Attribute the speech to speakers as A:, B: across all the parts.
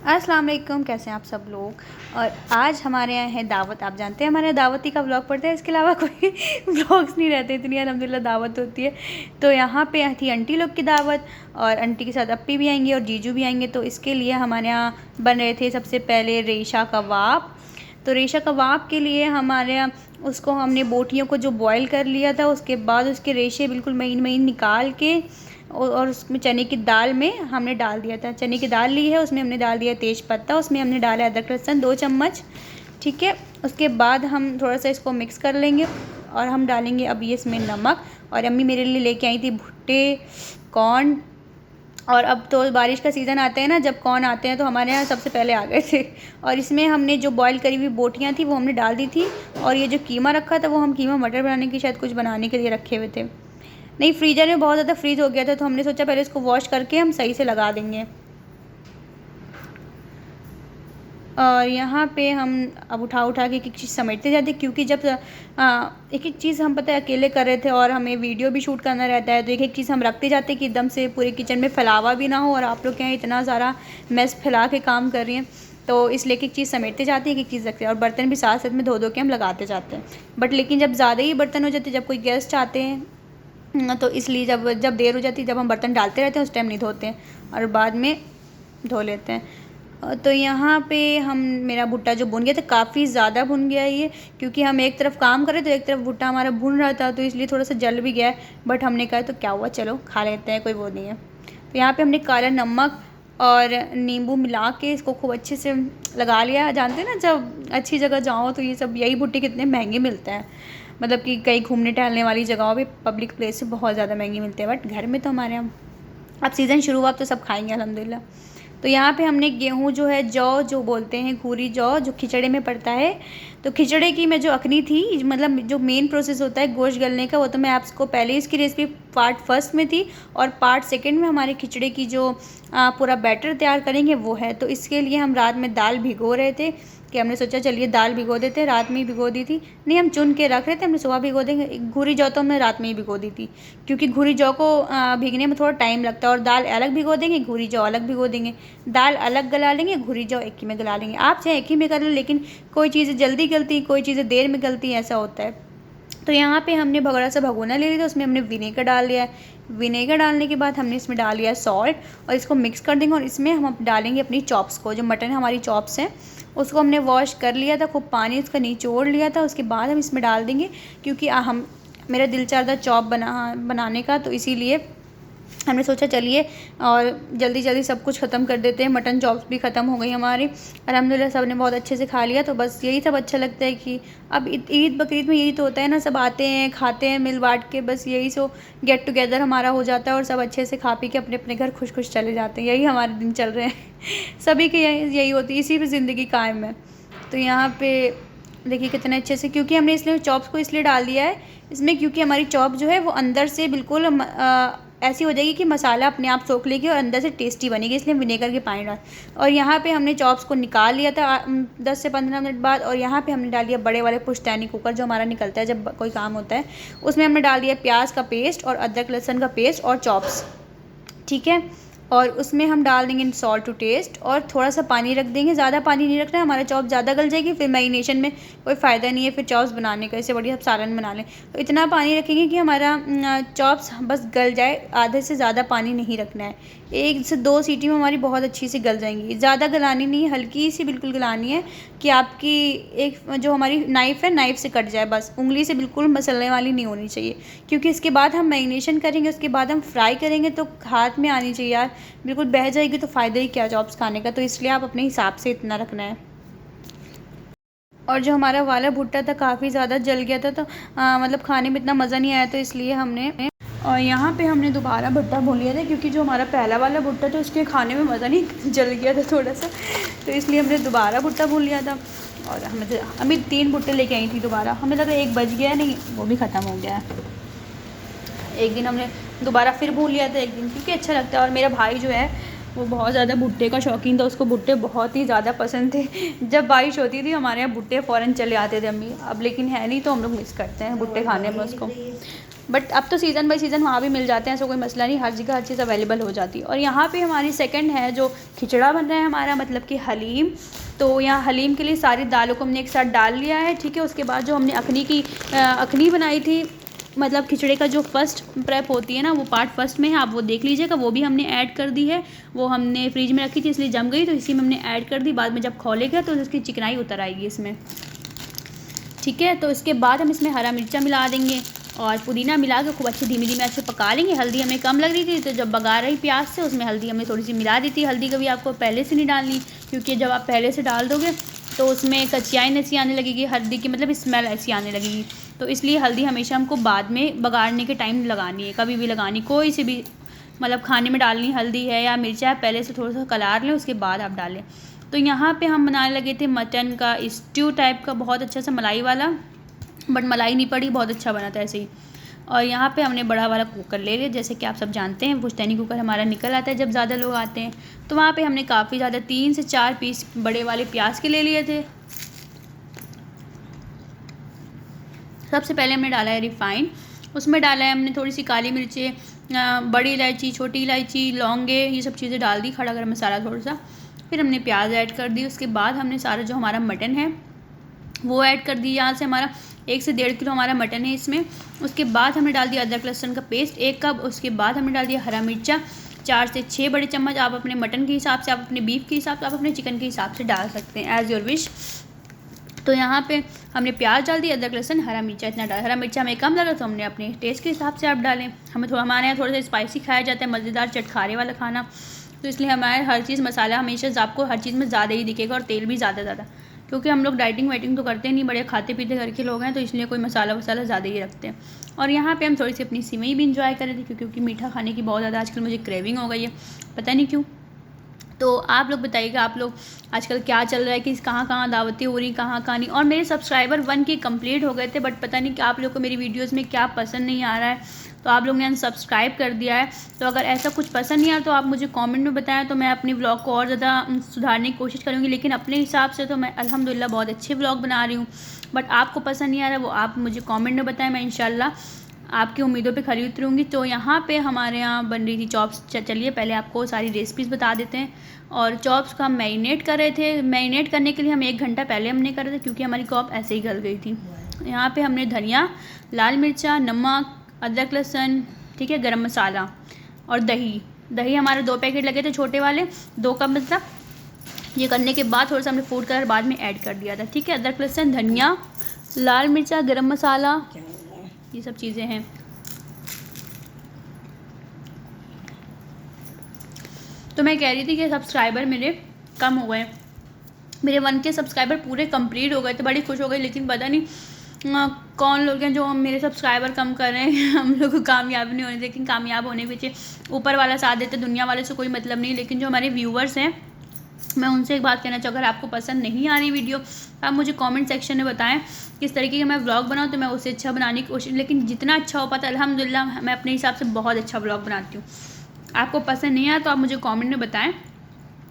A: अस्सलाम वालेकुम, कैसे हैं आप सब लोग। और आज हमारे यहाँ है दावत। आप जानते हैं हमारे यहाँ दावती का व्लॉग पड़ता है, इसके अलावा कोई व्लॉग्स नहीं रहते। इतनी अल्हम्दुलिल्लाह दावत होती है। तो यहाँ पे थी आंटी लोग की दावत, और आंटी के साथ अप्पी भी आएंगे और जीजू भी आएंगे। तो इसके लिए हमारे यहाँ बन रहे थे सबसे पहले रेशा कबाब। तो रेशा कबाब के लिए हमारे यहाँ उसको हमने बोटियों को जो बॉयल कर लिया था, उसके बाद उसके रेशे बिल्कुल महीन महीन निकाल के और उसमें चने की दाल में हमने डाल दिया था। चने की दाल ली है, उसमें हमने डाल दिया तेज़ पत्ता, उसमें हमने डाला अदरक लहसुन 2 चम्मच। ठीक है, उसके बाद हम थोड़ा सा इसको मिक्स कर लेंगे और हम डालेंगे अब ये इसमें नमक। और अम्मी मेरे लिए लेके आई थी भुट्टे, कॉर्न। और अब तो बारिश का सीज़न आता है ना, जब कॉर्न आते हैं तो हमारे यहाँ सबसे पहले आ गए थे। और इसमें हमने जो बॉयल करी हुई बोटियाँ थी वो हमने डाल दी थी। और ये जो कीमा रखा था वो हम कीमा मटर बनाने की शायद कुछ बनाने के लिए रखे हुए थे। नहीं, फ्रीज़र में बहुत ज़्यादा फ्रीज़ हो गया था, तो हमने सोचा पहले इसको वॉश करके हम सही से लगा देंगे। और यहाँ पे हम अब उठा के एक एक चीज़ समेटते जाते, क्योंकि जब एक एक चीज़ हम पता है अकेले कर रहे थे और हमें वीडियो भी शूट करना रहता है, तो एक एक चीज़ हम रखते जाते कि एकदम से पूरे किचन में फैलावा भी ना हो और आप लोग क्या इतना सारा मेस फैला के काम कर रही हैं। तो इसलिए एक एक चीज़ समेटते जाते हैं, एक एक चीज़ रखते हैं। और बर्तन भी साथ साथ में धो के हम लगाते जाते हैं। बट लेकिन जब ज़्यादा ही बर्तन हो जाते, जब कोई गेस्ट आते हैं तो इसलिए जब देर हो जाती है, जब हम बर्तन डालते रहते हैं उस टाइम नहीं धोते हैं और बाद में धो लेते हैं। तो यहाँ पे हम मेरा भुट्टा जो भुन गया था, काफ़ी ज़्यादा भुन गया ये, क्योंकि हम एक तरफ काम कर रहे थे, एक तरफ भुट्टा हमारा भुन रहा था, तो इसलिए थोड़ा सा जल भी गया है। बट हमने कहा तो क्या हुआ, चलो खा लेते हैं, कोई वो नहीं है। तो यहाँ पे हमने काला नमक और नींबू मिला के इसको खूब अच्छे से लगा लिया। जानते हैं ना, जब अच्छी जगह जाओ तो ये सब यही भुट्टे कितने महंगे मिलते हैं, मतलब कि कहीं घूमने टहलने वाली जगहों पे पब्लिक प्लेस से बहुत ज़्यादा महंगी मिलते हैं। बट घर में तो हमारे यहाँ अब सीज़न शुरू हुआ, अब तो सब खाएंगे अल्हम्दुलिल्लाह। तो यहाँ पे हमने गेहूँ जो है, जौ जो बोलते हैं, घूरी जौ जो खिचड़े में पड़ता है, तो खिचड़े की मैं जो अखनी थी, मतलब जो मेन प्रोसेस होता है गोश्त गलने का, वो तो मैं आपको पहले इसकी रेसिपी पार्ट 1 में थी। और पार्ट 2 में हमारे खिचड़े की जो पूरा बैटर तैयार करेंगे वो है। तो इसके लिए हम रात में दाल भिगो रहे थे, कि हमने सोचा चलिए दाल भिगो देते हैं। रात में ही भिगो दी थी, नहीं हम चुन के रख रहे थे, हमने सुबह भिगो देंगे। घूरी जौ तो हमने रात में ही भिगो दी थी, क्योंकि घूरी जौ को भीगने में थोड़ा टाइम लगता है। और दाल अलग भिगो देंगे, घूरी जौ अलग भिगो देंगे। दाल अलग गला लेंगे, घूरी जौ एक ही में गला लेंगे। आप चाहे एक ही में कर लें, लेकिन कोई चीज़ें जल्दी गलती, कोई चीज़ें देर में गलती, ऐसा होता है। तो यहाँ पे हमने बड़ा सा भगोना ले लिया था, उसमें हमने विनेगर डाल लिया है। विनेगर डालने के बाद हमने इसमें डाल लिया सॉल्ट, और इसको मिक्स कर देंगे। और इसमें हम डालेंगे अपनी चॉप्स को, जो मटन हमारी चॉप्स हैं उसको हमने वॉश कर लिया था, खूब पानी उसका निचोड़ लिया था। उसके बाद हम इसमें डाल देंगे, क्योंकि हम मेरा दिल चाह था चॉप बनाने का, तो इसीलिए हमने सोचा चलिए और जल्दी जल्दी सब कुछ ख़त्म कर देते हैं। मटन चॉप्स भी ख़त्म हो गई हमारी, अल्हम्दुलिल्लाह सब ने बहुत अच्छे से खा लिया। तो बस यही सब अच्छा लगता है कि अब ईद बकरीद में यही तो होता है ना, सब आते हैं, खाते हैं मिल बांट के, बस यही सो गेट टुगेदर हमारा हो जाता है और सब अच्छे से खा पी के अपने अपने घर खुश खुश चले जाते हैं। यही हमारे दिन चल रहे हैं सभी के यही होती है, इसी पर ज़िंदगी कायम है। तो यहाँ पर देखिए कितने अच्छे से, क्योंकि हमने इसलिए चॉप्स को इसलिए डाल दिया है इसमें, क्योंकि हमारी चॉप जो है वो अंदर से बिल्कुल ऐसी हो जाएगी कि मसाला अपने आप सोख लेगी और अंदर से टेस्टी बनेगी, इसलिए विनेगर के पानी डाल। और यहाँ पे हमने चॉप्स को निकाल लिया था 10 से 15 मिनट बाद। और यहाँ पे हमने डाल दिया बड़े वाले पुश्तैनी कुकर जो हमारा निकलता है जब कोई काम होता है, उसमें हमने डाल दिया प्याज का पेस्ट और अदरक लहसुन का पेस्ट और चॉप्स। ठीक है, और उसमें हम डाल देंगे सॉल्ट टू टेस्ट और थोड़ा सा पानी रख देंगे। ज़्यादा पानी नहीं रखना है, हमारा चॉप ज़्यादा गल जाएगी, फिर मैरिनेशन में कोई फ़ायदा नहीं है फिर चॉप्स बनाने का। इससे बढ़िया आप सालन बना लें। तो इतना पानी रखेंगे कि हमारा चॉप्स बस गल जाए, आधे से ज़्यादा पानी नहीं रखना है। 1 से 2 सीटी में हमारी बहुत अच्छी सी गल जाएंगी। ज़्यादा गलानी नहीं है, हल्की सी बिल्कुल गलानी है कि आपकी एक जो हमारी नाइफ़ है, नाइफ़ से कट जाए, बस उंगली से बिल्कुल मसलने वाली नहीं होनी चाहिए। क्योंकि इसके बाद हम मैरिनेशन करेंगे, उसके बाद हम फ्राई करेंगे, तो हाथ में आनी चाहिए यार, बिल्कुल बह जाएगी तो फ़ायदा ही क्या चॉप्स खाने का। तो इसलिए आप अपने हिसाब से इतना रखना है। और जो हमारा वाला भुट्टा था काफ़ी ज़्यादा जल गया था, तो मतलब खाने में इतना मज़ा नहीं आया, तो इसलिए हमने और यहाँ पे हमने दोबारा भुट्टा भून लिया था, क्योंकि जो हमारा पहला वाला भुट्टा था उसके खाने में मज़ा नहीं, जल गया था थोड़ा सा, तो इसलिए हमने दोबारा भुट्टा भून लिया था। और हमें 3 भुट्टे लेके आई थी दोबारा, हमें लगा 1 बच गया, नहीं वो भी ख़त्म हो गया। एक दिन हमने दोबारा फिर भून लिया था, एक दिन, क्योंकि अच्छा लगता है। और मेरा भाई जो है वो बहुत ज़्यादा भुट्टे का शौकीन था, उसको भुट्टे बहुत ही ज़्यादा पसंद थे। जब बारिश होती थी हमारे यहाँ भुट्टे फ़ौरन चले आते थे अम्मी, अब लेकिन है नहीं, तो हम लोग मिस करते हैं भुट्टे खाने में उसको। बट अब तो सीज़न बाई सीज़न वहाँ भी मिल जाते हैं, ऐसा कोई मसला नहीं, हर जगह हर चीज़ अवेलेबल हो जाती है। और यहाँ पे हमारी सेकंड है जो खिचड़ा बन रहा है हमारा, मतलब कि हलीम। तो यहाँ हलीम के लिए सारी दालों को हमने एक साथ डाल लिया है, ठीक है। उसके बाद जो हमने अखनी बनाई थी, मतलब खिचड़े का जो फर्स्ट प्रेप होती है ना, वो पार्ट फर्स्ट में है, आप वो देख लीजिएगा। वो भी हमने ऐड कर दी है, वो हमने फ्रिज में रखी थी इसलिए जम गई, तो इसी में हमने ऐड कर दी। बाद में जब खोलेगा तो उसकी चिकनाई उतर आएगी इसमें, ठीक है। तो इसके बाद हम इसमें हरा मिर्चा मिला देंगे और पुदीना मिला के खूब अच्छी धीमी धीमी अच्छे पका लेंगे। हल्दी हमें कम लग रही थी, तो जब बगा रही प्याज से उसमें हल्दी हमने थोड़ी सी मिला दी थी। हल्दी कभी आपको पहले से नहीं डालनी, क्योंकि जब आप पहले से डाल दोगे तो उसमें कचियाई ऐसी आने लगेगी, हल्दी की मतलब स्मेल ऐसी आने लगेगी। तो इसलिए हल्दी हमेशा हमको बाद में बगाड़ने के टाइम लगानी है, कभी भी लगानी, कोई सी भी मतलब खाने में डालनी हल्दी है या मिर्चा है, पहले से थोड़ा सा कलार लें उसके बाद आप डालें। तो यहाँ पे हम बनाने लगे थे मटन का स्ट्यू टाइप का, बहुत अच्छा सा मलाई वाला, बट मलाई नहीं पड़ी, बहुत अच्छा बना था ऐसे ही। और यहाँ पे हमने बड़ा वाला कुकर ले लिया, जैसे कि आप सब जानते हैं पुश्तैनी कुकर हमारा निकल आता है जब ज़्यादा लोग आते हैं। तो वहाँ पे हमने काफ़ी ज़्यादा 3 से 4 पीस बड़े वाले प्याज के ले लिए थे। सबसे पहले हमने डाला है रिफ़ाइन, उसमें डाला है हमने थोड़ी सी काली मिर्चें, बड़ी इलायची, छोटी इलायची, लौंगे, ये सब चीज़ें डाल दी, खड़ा गरम मसाला थोड़ा सा। फिर हमने प्याज ऐड कर दी। उसके बाद हमने सारा जो हमारा मटन है वो ऐड कर दी। यहाँ से हमारा 1 से 1.5 किलो हमारा मटन है इसमें। उसके बाद हमने डाल दिया अदरक लहसुन का पेस्ट 1 कप। उसके बाद हमने डाल दिया हरा मिर्चा 4 से 6 बड़े चम्मच। आप अपने मटन के हिसाब से, आप अपने बीफ के हिसाब से, आप अपने चिकन के हिसाब से डाल सकते हैं, एज़ योर विश। तो यहाँ पे हमने प्याज डाल दिया, अदरक लहसुन, हरा मिर्चा इतना डाला। हरा मिर्चा हमें कम लगा तो हमने अपने टेस्ट के हिसाब से आप डालें। हमारे यहाँ थोड़ा सा स्पाइसी खाया जाता है, मज़ेदार चटखारे वाला खाना, तो इसलिए हमारे हर चीज़ मसाला हमेशा आपको हर चीज़ में ज़्यादा ही दिखेगा और तेल भी ज़्यादा, क्योंकि हम लोग डाइटिंग वाइटिंग तो करते नहीं, बड़े खाते पीते घर के लोग हैं, तो इसलिए कोई मसाला वसाला ज़्यादा ही रखते हैं। और यहाँ पे हम थोड़ी सी अपनी सिवई भी इंजॉय कर रहे थे, क्योंकि मीठा खाने की बहुत ज़्यादा आजकल मुझे क्रेविंग हो गई है, पता नहीं क्यों। तो आप लोग बताइएगा, आप लोग आजकल क्या चल रहा है, कि कहाँ कहाँ दावतें हो रही, कहाँ कहाँ नहीं। और मेरे सब्सक्राइबर 1 के कंप्लीट हो गए थे, बट पता नहीं कि आप लोग को मेरी वीडियोस में क्या पसंद नहीं आ रहा है, तो आप लोग ने अनसब्सक्राइब कर दिया है। तो अगर ऐसा कुछ पसंद नहीं आ रहा तो आप मुझे कमेंट में बताएं, तो मैं अपनी व्लॉग को और ज़्यादा सुधारने की कोशिश करूँगी। लेकिन अपने हिसाब से तो मैं अल्हम्दुलिल्लाह बहुत अच्छे व्लॉग बना रही हूँ, बट आपको पसंद नहीं आ रहा, वो आप मुझे कमेंट में बताएं, मैं इंशाल्लाह आपकी उम्मीदों पे खरी उतरूँगी। तो यहाँ पे हमारे यहाँ बन रही थी चॉप्स। चलिए पहले आपको सारी रेसिपीज़ बता देते हैं। और चॉप्स को हम मैरिनेट कर रहे थे। मैरिनेट करने के लिए हम 1 घंटा पहले हमने करे थे, क्योंकि हमारी कॉप ऐसे ही गल गई थी। यहाँ पे हमने धनिया, लाल मिर्चा, नमक, अदरक लहसुन, ठीक है, गरम मसाला और दही हमारे 2 पैकेट लगे थे छोटे वाले, 2 कप मतलब। ये करने के बाद थोड़ा सा हमने फूड कलर बाद में ऐड कर दिया था, ठीक है। अदरक लहसुन, धनिया, लाल मिर्चा, गरम मसाला, ये सब चीज़ें हैं। तो मैं कह रही थी कि सब्सक्राइबर मेरे कम हो गए, मेरे 1 के सब्सक्राइबर पूरे कंप्लीट हो गए थे, बड़ी खुश हो गई। लेकिन पता नहीं कौन लोग हैं जो हम मेरे सब्सक्राइबर कम कर रहे हैं। हम लोग को कामयाब नहीं होने, लेकिन कामयाब होने पीछे ऊपर वाला साथ देते, दुनिया वाले से कोई मतलब नहीं। लेकिन जो हमारे व्यूवर्स हैं, मैं उनसे एक बात कहना चाहूँ, अगर आपको पसंद नहीं आ रही वीडियो, आप मुझे कमेंट सेक्शन में बताएं किस तरीके का मैं व्लॉग बनाऊँ, तो मैं उससे अच्छा बनाने की कोशिश, लेकिन जितना अच्छा हो पाता है अल्हम्दुलिल्लाह मैं अपने हिसाब से बहुत अच्छा व्लॉग बनाती हूँ। आपको पसंद नहीं आया तो आप मुझे कमेंट में बताएं।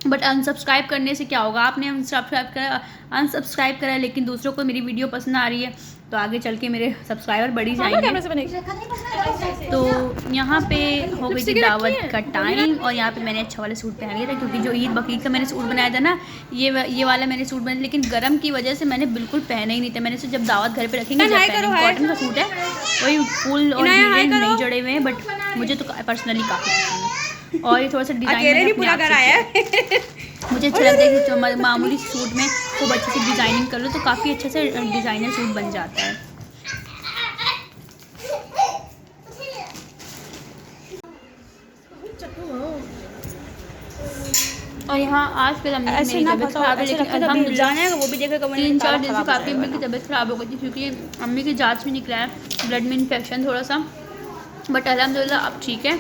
A: बट अनसब्सक्राइब करने से क्या होगा, आपने अनसब्सक्राइब करा, लेकिन दूसरों को मेरी वीडियो पसंद आ रही है, तो आगे चल के मेरे सब्सक्राइबर बढ़ी जाएंगे। तो यहाँ पे हो गई थी दावत का टाइम, और यहाँ पे मैंने अच्छा वाला सूट पहन लिया था, क्योंकि जो ईद बकरीद का मैंने सूट बनाया था ना, ये वाला मैंने सूट बनाया, लेकिन गर्म की वजह से मैंने बिल्कुल पहना ही नहीं था। मैंने जब दावत घर पे रखेंगे, कॉटन का सूट है, वही फूल और नहीं जड़े हुए हैं, बट मुझे तो पर्सनली काफ़ी पसंद है। और ये थोड़ा सा डिज़ाइन पूरा कर आया है। मुझे अच्छा लगता है कि तो मामूली सूट में खूब अच्छे से डिज़ाइनिंग कर लो, तो काफ़ी अच्छे से डिज़ाइनर सूट बन जाता है। और यहाँ आज फिर मेरी तबीयत ख़राब है, लेकिन अल्हम्दुलिल्लाह वो भी देखा 3-4 दिन से काफ़ी अम्मी की तबीयत ख़राब हो गई थी, क्योंकि अम्मी की जाँच में निकला है ब्लड में इन्फेक्शन थोड़ा सा, बट अल्हम्दुलिल्लाह अब ठीक है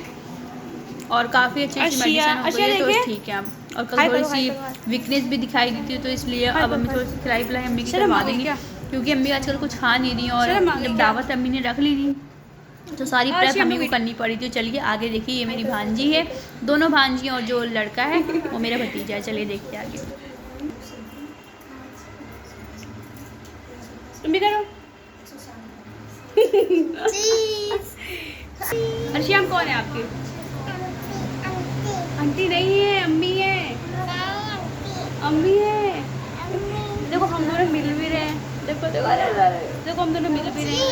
A: और काफ़ी अच्छी मेडिसिन हो गई है, तो ठीक है अब। और कल थोड़ी सी वीकनेस भी दिखाई दी थी, तो इसलिए अब अम्मी थोड़ी सी खिलाई पिलाई अम्मी की करवा देंगे, क्योंकि अम्मी आजकल कुछ खा नहीं रही, और जब दावत अम्मी ने रख ली थी तो सारी प्रेप अम्मी को करनी पड़ी थी। चलिए आगे देखिए, ये मेरी भांजी है, दोनों भांजी, और जो लड़का है वो मेरा भतीजा है। चलिए देखते आगे। तुम भी करो। अर्शियाम कौन है आपकी? आंटी नहीं है, अम्मी है। अम्मी है। देखो हम दोनों मिल भी रहे हैं। देखो देखो देखो हम दोनों मिल भी रहे हैं।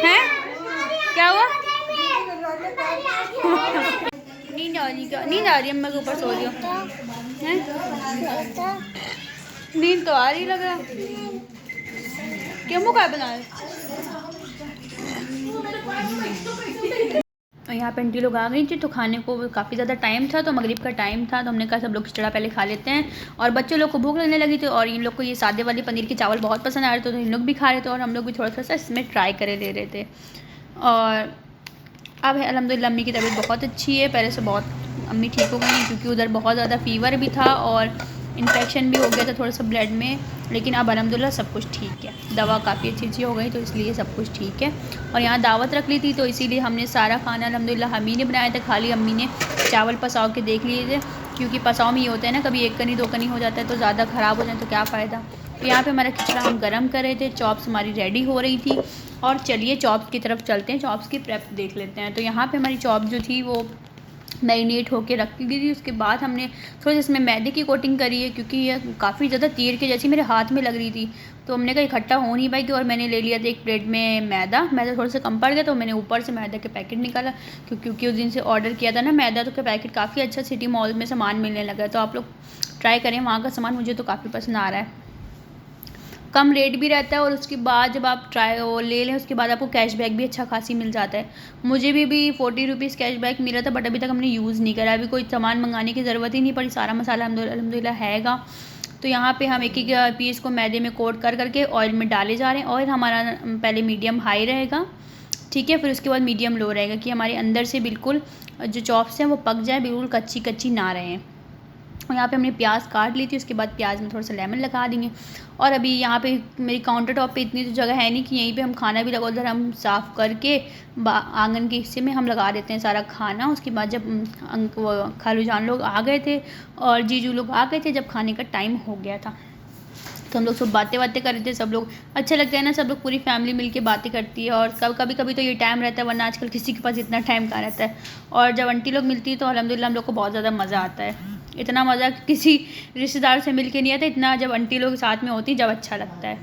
A: हैं? क्या हुआ? नींद आ रही? क्या नींद आ रही है? मैं ऊपर सो रही हूँ। हैं? नींद तो आ रही लग रहा। क्यों मुँह क्या बना है? और यहाँ पे आंटी लोग आ गई थी तो खाने को काफ़ी ज़्यादा टाइम था, तो मगरिब का टाइम था, तो हमने कहा सब लोग खिचड़ा पहले खा लेते हैं। और बच्चों लोग को भूख लगने लगी थी और इन लोग को ये सादे वाले पनीर के चावल बहुत पसंद आ रहे थे, तो इन लोग भी खा रहे थे और हम लोग भी थोड़ा सा इसमें ट्राई करे ले रहे थे। और अब है अल्हम्दुलिल्लाह अम्मी की तबीयत बहुत अच्छी है, पहले से बहुत अम्मी ठीक हो गई हैं, क्योंकि उधर बहुत ज़्यादा फ़ीवर भी था और इन्फेक्शन भी हो गया था थोड़ा सा ब्लड में, लेकिन अब अल्हम्दुलिल्लाह सब कुछ ठीक है। दवा काफ़ी अच्छी हो गई तो इसलिए सब कुछ ठीक है। और यहाँ दावत रख ली थी तो इसीलिए हमने सारा खाना अल्हम्दुलिल्लाह हम ही ने बनाया था, खाली अम्मी ने चावल पसाव के देख लिए थे, क्योंकि पसाव में ये होता है ना, कभी एक कनी दो कनी हो जाता है तो ज़्यादा ख़राब हो जाए तो क्या फ़ायदा। तो यहाँ पे हमारा खिचड़ा हम गरम कर रहे थे, चॉप्स हमारी रेडी हो रही थी। और चलिए चॉप्स की तरफ चलते हैं, चॉप्स की प्रेप देख लेते हैं। तो यहाँ पे हमारी चॉप जो थी वो मैरिनेट होके रखी गई थी। उसके बाद हमने थोड़ा सा इसमें मैदे की कोटिंग करी है, क्योंकि ये काफ़ी ज़्यादा तीर के जैसी मेरे हाथ में लग रही थी, तो हमने कहा इकट्ठा हो नहीं पाएगी। और मैंने ले लिया था एक प्लेट में मैदा थोड़ा सा कम पड़ गया, तो मैंने ऊपर से मैदा के पैकेट निकाला, क्योंकि उस दिन से ऑर्डर किया था ना मैदा, तो के पैकेट काफ़ी अच्छा सिटी मॉल में सामान मिलने लगा है। तो आप लोग ट्राई करें वहाँ का सामान, मुझे तो काफ़ी पसंद आ रहा है, कम रेट भी रहता है। और उसके बाद जब आप ट्राई वो ले लें उसके बाद आपको कैशबैक भी अच्छा खासी मिल जाता है। मुझे भी 40 रुपीज़ कैशबैक मिला था, बट अभी तक हमने यूज़ नहीं करा। अभी कोई सामान मंगाने की ज़रूरत ही नहीं पड़ी, सारा मसाला अल्हम्दुलिल्लाह हैगा। तो यहाँ पे हम एक एक पीस को मैदे में कोट कर करके ऑयल में डाले जा रहे हैं। ऑयल हमारा पहले मीडियम हाई रहेगा, ठीक है, फिर उसके बाद मीडियम लो रहेगा, कि हमारे अंदर से बिल्कुल जो चॉप्स हैं वो पक जाए, बिल्कुल कच्ची कच्ची ना रहें। और यहाँ पे हमने प्याज काट ली थी, उसके बाद प्याज में थोड़ा सा लेमन लगा देंगे। और अभी यहाँ पे मेरी काउंटर टॉप पे इतनी तो जगह है नहीं कि यहीं पे हम खाना भी लगा, उधर हम साफ़ करके आंगन के हिस्से में हम लगा देते हैं सारा खाना। उसके बाद जब खालू जान लोग आ गए थे और जीजू लोग आ गए थे, जब खाने का टाइम हो गया था, तो हम लोग सब बातें कर रहे थे। सब लोग अच्छा लगता है ना, सब लोग पूरी फैमिली मिलके बातें करती है। और कभी कभी तो ये टाइम रहता है, वरना आजकल किसी के पास इतना टाइम कहाँ रहता है। और जब आंटी लोग मिलती है तो अल्हम्दुलिल्लाह हम लोग को बहुत ज़्यादा मज़ा आता है। इतना मज़ा किसी रिश्तेदार से मिल के नहीं आता इतना, जब आंटी लोग साथ में होती जब अच्छा लगता है।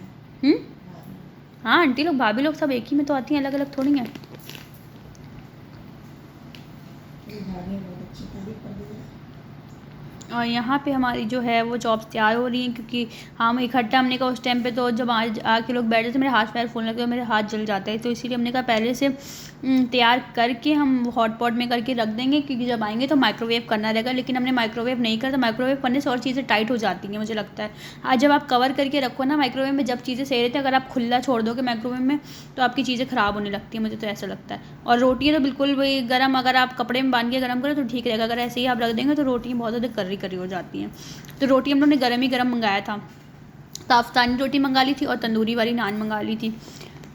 A: हाँ, आंटी लोग भाभी लोग सब एक ही में तो आती हैं, अलग अलग थोड़ी हैं। और यहाँ पे हमारी जो है वो चॉप्स तैयार हो रही हैं, क्योंकि हम इकट्ठा हमने कहा उस टाइम पे तो जब आज आके लोग बैठे थे मेरे हाथ पैर फूलने लगते और मेरे हाथ जल जाते हैं, तो इसीलिए हमने कहा पहले से तैयार करके हम हॉट पॉट में करके रख देंगे, क्योंकि जब आएंगे तो माइक्रोवेव करना रहेगा। लेकिन हमने माइक्रोवेव नहीं करता, माइक्रोवेव करने से और चीज़ें टाइट हो जाती हैं मुझे लगता है। आज जब आप कवर करके रखो ना माइक्रोवेव में, जब चीज़ें सही रहती हैं, अगर आप खुला छोड़ दोगे माइक्रोवेव में तो आपकी चीज़ें ख़राब होने लगती हैं, मुझे तो ऐसा लगता है। और रोटियाँ तो बिल्कुल वही गर्म, अगर आप कपड़े में बांध के गर्म करें तो ठीक रहेगा, अगर ऐसे ही आप रख देंगे तो रोटियाँ बहुत ज़्यादा कर्री कर्री हो जाती हैं। तो रोटी हम लोगों ने गर्म ही गर्म मंगाया था, ताफ्तानी रोटी मंगा ली थी और तंदूरी वाली नान मंगा ली थी।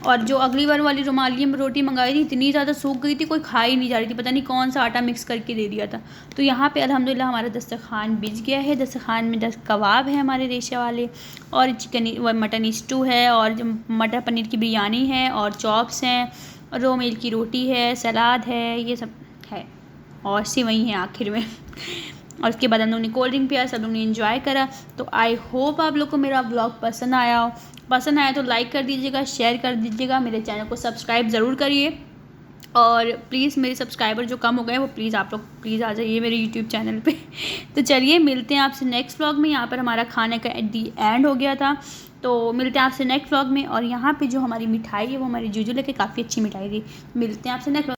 A: और जो अगली बार वाली रुमालियम रोटी मंगाई थी इतनी ज़्यादा सूख गई थी, कोई खा ही नहीं जा रही थी, पता नहीं कौन सा आटा मिक्स करके दे दिया था। तो यहाँ पे अल्हम्दुलिल्लाह हमारा दस्तरखान बिछ गया है। दस्तरखान में 10 कबाब है हमारे रेशा वाले, और चिकन मटन स्टू है, और जो मटर पनीर की बिरयानी है, और चॉप्स हैं, और रो मिल की रोटी है, सलाद है, ये सब है, और सेवई है आखिर में। और उसके बाद हम लोगों ने कोल्ड ड्रिंक पिया, सब लोग ने एंजॉय करा। तो आई होप आप लोग को मेरा व्लॉग पसंद आया हो। पसंद आया तो लाइक कर दीजिएगा, शेयर कर दीजिएगा, मेरे चैनल को सब्सक्राइब ज़रूर करिए। और प्लीज़ मेरे सब्सक्राइबर जो कम हो गए वो प्लीज़ आप लोग प्लीज़ आ जाइए मेरे यूट्यूब चैनल पे। तो चलिए मिलते हैं आपसे नेक्स्ट व्लॉग में। यहाँ पर हमारा खाने का एट दी एंड हो गया था, तो मिलते हैं आपसे नेक्स्ट व्लॉग में। और यहाँ पे जो हमारी मिठाई है वो हमारी जूजू लेके काफ़ी अच्छी मिठाई थी। मिलते हैं आपसे नेक्स्ट